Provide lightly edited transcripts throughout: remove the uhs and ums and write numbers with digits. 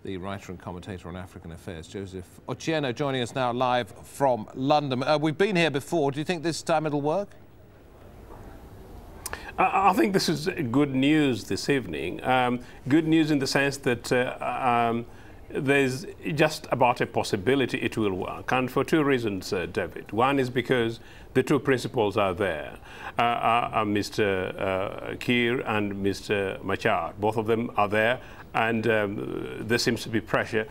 The writer and commentator on African affairs, Joseph Ochieno, joining us now live from London. We've been here before. Do you think this time it'll work? I think this is good news this evening. Good news in the sense that there's just about a possibility it will work, and for two reasons, David. One is because the two principals are there, Mr. Kiir and Mr. Machar. Both of them are there, and there seems to be pressure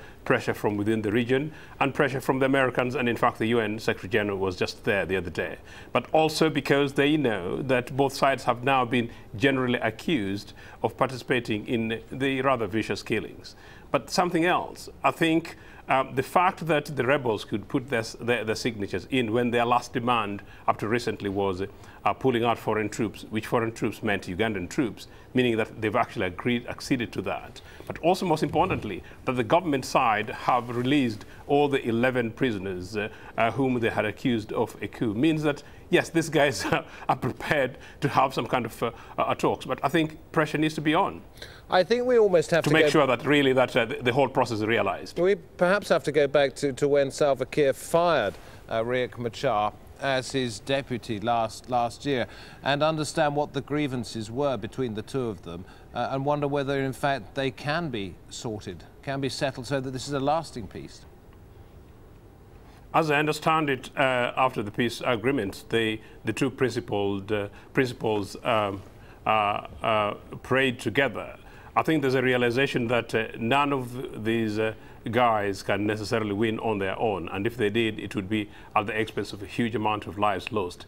from within the region and pressure from the Americans, and in fact the UN Secretary General was just there the other day. But also because they know that both sides have now been generally accused of participating in the rather vicious killings. But something else, I think the fact that the rebels could put their signatures in when their last demand up to recently was pulling out foreign troops, which foreign troops meant Ugandan troops, meaning that they've actually acceded to that. But also, most importantly, that the government side have released all the 11 prisoners whom they had accused of a coup, means that, yes, these guys are prepared to have some kind of talks. But I think pressure needs to be on. I think we almost have to make sure that really the whole process is realized. We perhaps have to go back to when Salva Kiir fired Riek Machar as his deputy last year and understand what the grievances were between the two of them and wonder whether in fact they can be sorted, can be settled so that this is a lasting peace. As I understand it, after the peace agreement, the two principals prayed together. I think there's a realization that none of these guys can necessarily win on their own, and if they did, it would be at the expense of a huge amount of lives lost.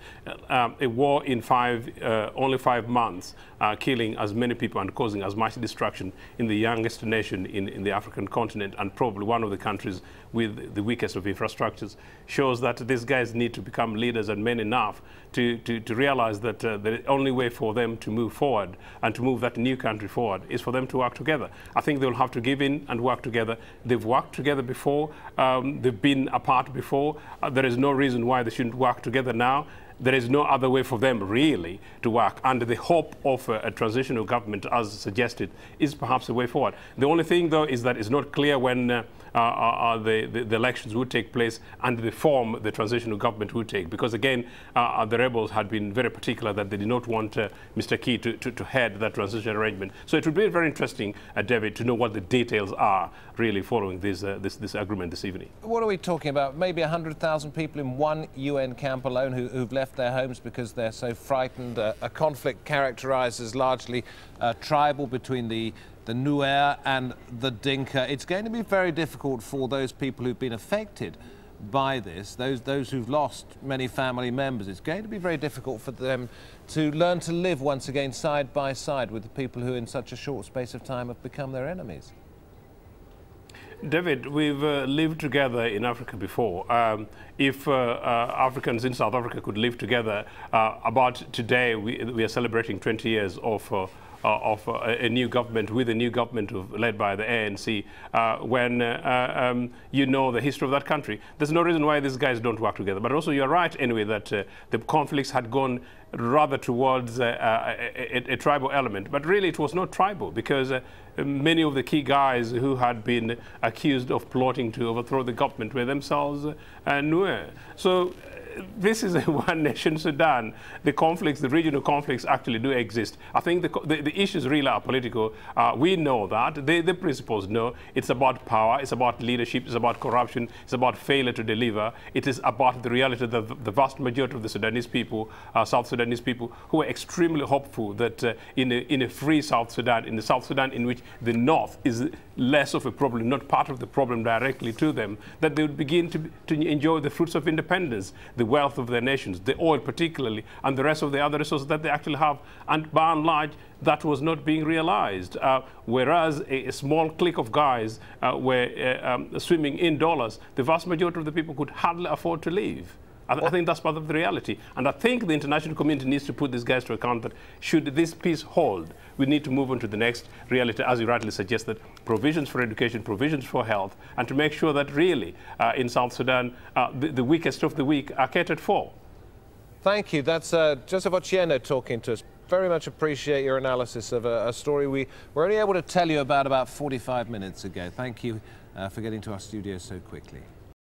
A war in only 5 months, killing as many people and causing as much destruction in the youngest nation in the African continent, and probably one of the countries with the weakest of infrastructures, shows that these guys need to become leaders and men enough to realize that the only way for them to move forward and to move that new country forward is for them to work together. I think they'll have to give in and work together. They've worked together before. They've been apart before. There is no reason why they shouldn't work together now. There is no other way for them, really, to work. And the hope of a transitional government, as suggested, is perhaps the way forward. The only thing, though, is that it's not clear when the elections would take place and the form the transitional government would take. Because, again, the rebels had been very particular that they did not want Mr. Kiir to head that transition arrangement. So it would be very interesting, David, to know what the details are really following this agreement this evening. What are we talking about? Maybe 100,000 people in one UN camp alone who've left their homes because they're so frightened. A conflict characterized as largely tribal between the Nuer and the Dinka. It's going to be very difficult for those people who've been affected by this, those who've lost many family members. It's going to be very difficult for them to learn to live once again side by side with the people who in such a short space of time have become their enemies. David, we've lived together in Africa before. If Africans in South Africa could live together, about today we are celebrating 20 years of a new government, with a new government led by the ANC, when you know the history of that country. There's no reason why these guys don't work together. But also you're right anyway that the conflicts had gone rather towards a tribal element. But really it was not tribal, because many of the key guys who had been accused of plotting to overthrow the government were themselves Nuer. So this is a one-nation Sudan. The conflicts, the regional conflicts actually do exist. I think the issues really are political. We know that. The principals know. It's about power. It's about leadership. It's about corruption. It's about failure to deliver. It is about the reality that the vast majority of the Sudanese people, South Sudanese people, who are extremely hopeful that in a free South Sudan, in the South Sudan in which the North is less of a problem, not part of the problem directly to them, that they would begin to enjoy the fruits of independence, the wealth of their nations, the oil particularly, and the rest of the other resources that they actually have. And by and large, that was not being realized. Whereas a small clique of guys were swimming in dollars, the vast majority of the people could hardly afford to live. I think that's part of the reality. And I think the international community needs to put these guys to account that should this peace hold, we need to move on to the next reality, as you rightly suggested, provisions for education, provisions for health, and to make sure that really in South Sudan, the weakest of the weak are catered for. Thank you. That's Joseph Ochieno talking to us. very much appreciate your analysis of a story we were only able to tell you about 45 minutes ago. Thank you for getting to our studio so quickly.